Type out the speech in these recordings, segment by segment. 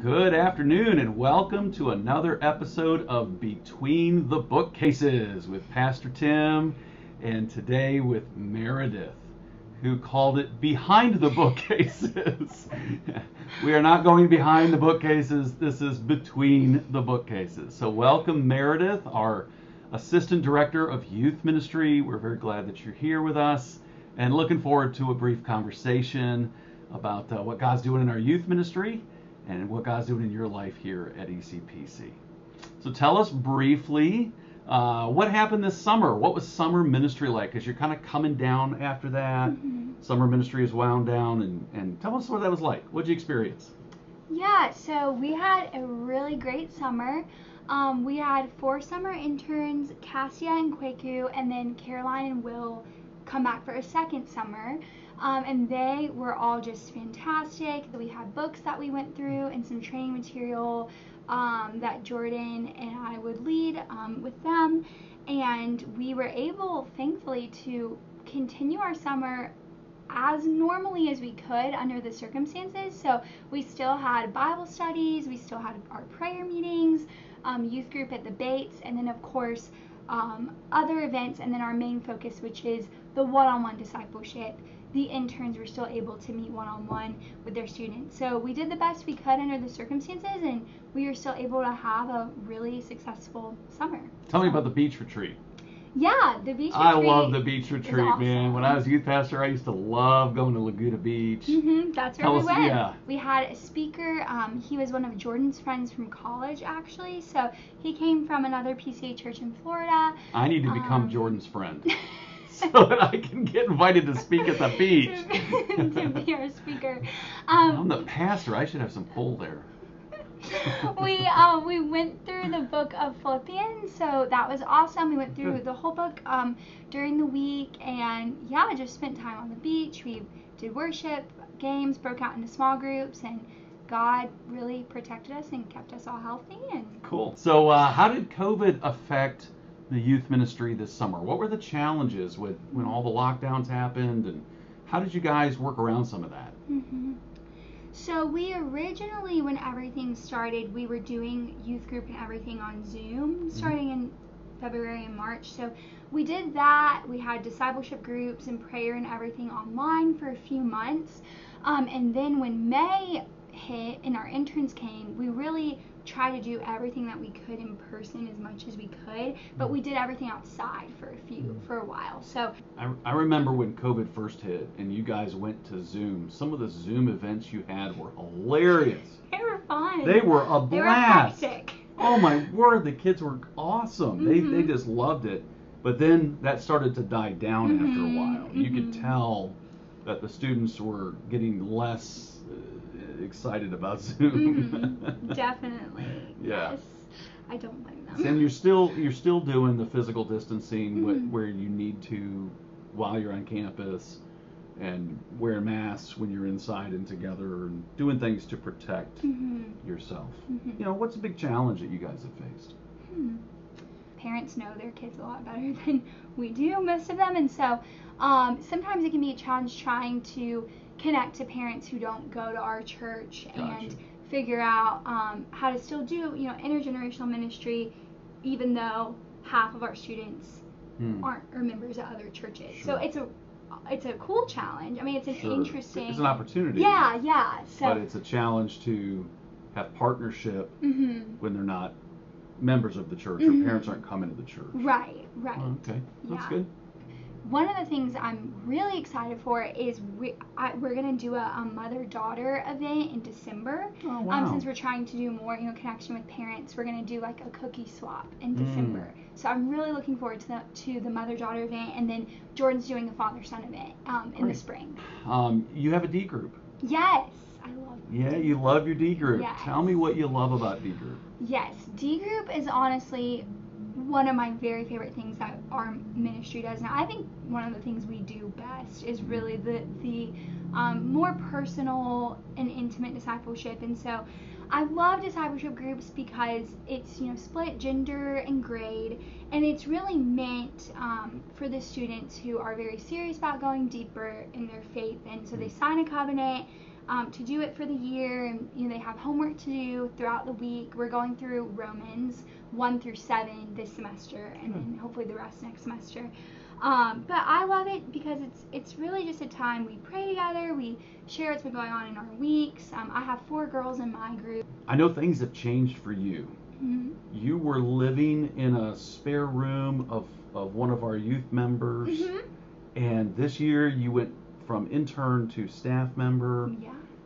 Good afternoon and welcome to another episode of Between the Bookcases with Pastor Tim, and today with Meredith, who called it Behind the Bookcases. We are not going behind the bookcases, this is between the bookcases. So welcome Meredith, our Assistant Director of Youth Ministry. We're very glad that you're here with us and looking forward to a brief conversation about what God's doing in our youth ministry and what God's doing in your life here at ECPC. So tell us briefly what happened this summer. What was summer ministry like? Because you're kind of coming down after that. Summer ministry is wound down, and tell us what that was like. What did you experience? Yeah, so we had a really great summer. We had 4 summer interns, Cassia and Kwaku, and then Caroline and Will come back for a second summer. And they were all just fantastic. We had books that we went through and some training material that Jordan and I would lead with them. And we were able, thankfully, to continue our summer as normally as we could under the circumstances. So we still had Bible studies, we still had our prayer meetings, youth group at the Bates, and then of course other events, and then our main focus, which is the one-on-one discipleship. The interns were still able to meet one-on-one with their students. So we did the best we could under the circumstances, and we were still able to have a really successful summer. Tell me about the beach retreat. Yeah, the beach retreat. I love the beach retreat, awesome. Man. When I was youth pastor, I used to love going to Laguna Beach. That's where we went. Yeah. We had a speaker. He was one of Jordan's friends from college, actually. So he came from another PCA church in Florida. I need to become Jordan's friend so that I can get invited to speak at the beach. to be our speaker. I'm the pastor. I should have some pull there. We went through the book of Philippians, so that was awesome. We went through the whole book during the week, and yeah, just spent time on the beach. We did worship, games, broke out into small groups, and God really protected us and kept us all healthy. And cool. So how did COVID affect the youth ministry this summer? What were the challenges with when all the lockdowns happened, and how did you guys work around some of that? So we originally, when everything started, we were doing youth group and everything on Zoom starting in February and March. So we did that. We had discipleship groups and prayer and everything online for a few months. And then when May hit and our interns came, we really tried to do everything that we could in person as much as we could, but we did everything outside for a while. So I remember when COVID first hit and you guys went to Zoom. Some of the Zoom events you had were hilarious. They were fun. They were a blast. They were hectic. Oh my word, the kids were awesome. They just loved it. But then that started to die down after a while. You could tell that the students were getting less excited about Zoom. Definitely. Yeah. Yes. I don't blame them. And you're still doing the physical distancing where you need to while you're on campus, and wearing masks when you're inside and together, and doing things to protect yourself. You know, what's a big challenge that you guys have faced? Parents know their kids a lot better than we do, most of them, and so sometimes it can be a challenge trying to connect to parents who don't go to our church and figure out how to still do, intergenerational ministry, even though half of our students aren't members of other churches. So it's a cool challenge. I mean, it's an interesting. It's an opportunity. Yeah. So, but it's a challenge to have partnership when they're not members of the church or parents aren't coming to the church. Right. Oh, okay, that's good. One of the things I'm really excited for is we're going to do a mother-daughter event in December. Oh, wow. Since we're trying to do more, connection with parents, we're going to do like a cookie swap in December. So I'm really looking forward to the mother-daughter event, and then Jordan's doing a father-son event in the spring. You have a D group. Yes, I love D group. You love your D group. Yes. Tell me what you love about D group. Yes, D group is honestly one of my very favorite things that our ministry does. Now, I think one of the things we do best is really the more personal and intimate discipleship. And so I love discipleship groups because it's, split gender and grade, and it's really meant for the students who are very serious about going deeper in their faith. And so they sign a covenant to do it for the year, and they have homework to do throughout the week. We're going through Romans 1 through 7 this semester, and then hopefully the rest next semester. But I love it because it's really just a time we pray together, we share what's been going on in our weeks. I have 4 girls in my group. I know things have changed for you. Mm-hmm. You were living in a spare room of one of our youth members, and this year you went from intern to staff member,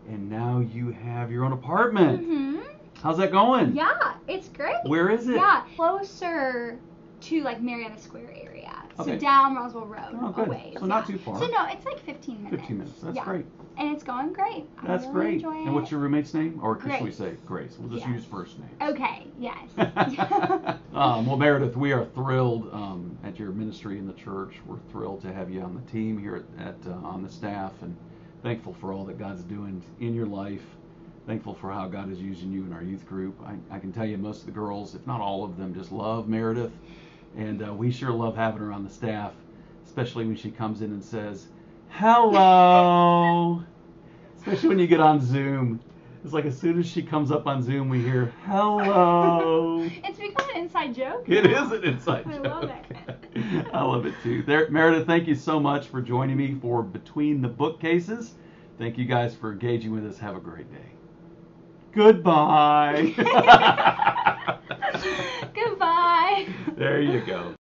and now you have your own apartment. How's that going? Yeah, it's great. Where is it? Yeah, closer to like Marietta Square area. Okay. So down Roswell Road. Oh, good. Away. So not too far. So no, it's like 15 minutes. 15 minutes. That's great. And it's going great. That's I really great. enjoy it. And what's your roommate's name? Or should we Grace. say Grace? We'll just use first names. Okay, yes. Well, Meredith, we are thrilled at your ministry in the church. We're thrilled to have you on the team here on the staff, and thankful for all that God's doing in your life. Thankful for how God is using you in our youth group. I can tell you most of the girls, if not all of them, just love Meredith. And we sure love having her on the staff, especially when she comes in and says, hello. Especially when you get on Zoom. It's like as soon as she comes up on Zoom, we hear, hello. It's become an inside joke. It is an inside joke. I love it. I love it too. Meredith, thank you so much for joining me for Between the Bookcases. Thank you guys for engaging with us. Have a great day. Goodbye. Goodbye. There you go.